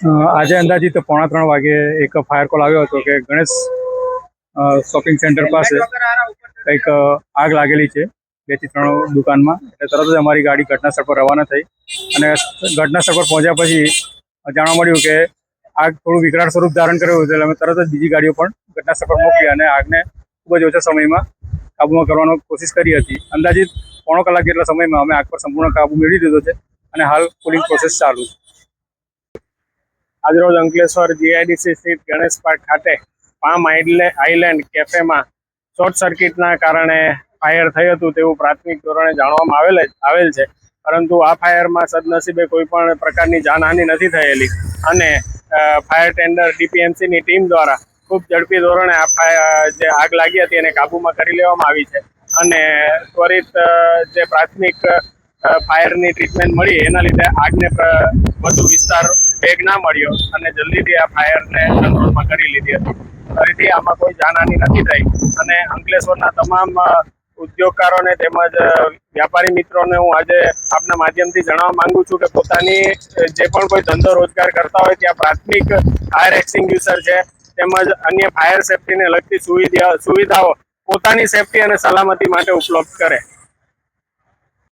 આજે અંદાજિત 2:45 વાગે એક ફાયર કોલ આવ્યો હતો કે ગણેશ શોપિંગ સેન્ટર પાસે કંઈક આગ લાગેલી છે 2 થી 3 દુકાનમાં. એટલે તરત જ અમારી ગાડી ઘટના સ્થળ પર રવાના થઈ અને ઘટના સ્થળ પર પહોંચ્યા પછી જાણવા મળ્યું કે આગ થોડું વિકરાળ સ્વરૂપ ધારણ કર્યું હતું. એટલે અમે તરત જ બીજી ગાડીઓ પણ ઘટના સ્થળ પર મોકલી અને આગને ખૂબ જ ઓછા સમયમાં કાબૂમાં કરવાનો કોશિશ કરી હતી. અંદાજિત પોણો કલાક જેટલા સમયમાં અમે આગ પર સંપૂર્ણ કાબુ મેળવી દીધો છે અને હાલ કુલિંગ પ્રોસેસ ચાલુ છે. આજરોજ અંકલેશ્વર જીઆઈડીસી સ્થિત ગણેશ પાર્ક ખાતે પામ આઇલેન્ડ કેફેમાં શોર્ટ સર્કિટના કારણે ફાયર થયું હતું તેવું પ્રાથમિક ધોરણે જાણવામાં આવેલ છે. પરંતુ આ ફાયરમાં સદનસીબે કોઈ પણ પ્રકારની જાનહાનિ નથી થયેલી અને ફાયર ટેન્ડર ડીપીએમસીની ટીમ દ્વારા ખૂબ ઝડપી ધોરણે જે આગ લાગી હતી એને કાબૂમાં કરી લેવામાં આવી છે અને ત્વરિત જે પ્રાથમિક ફાયરની ટ્રીટમેન્ટ મળી એના લીધે આગને વધુ વિસ્તાર વેગ ના મળ્યો અને જલ્દીથી આ ફાયરને કંટ્રોલમાં કરી લીધી હતી. ફરીથી આમાં કોઈ જાનહાનિ નથી થઈ અને અંકલેશ્વરના તમામ ઉદ્યોગકારોને તેમજ વ્યાપારી મિત્રોને હું આજે આપના માધ્યમથી જણાવવા માંગુ છું કે પોતાની જે પણ કોઈ ધંધો રોજગાર કરતા હોય ત્યાં પ્રાથમિક ફાયર એક્સટિંગ્યુશર છે તેમજ અન્ય ફાયર સેફટીને લગતી સુવિધાઓ પોતાની સેફટી અને સલામતી માટે ઉપલબ્ધ કરે.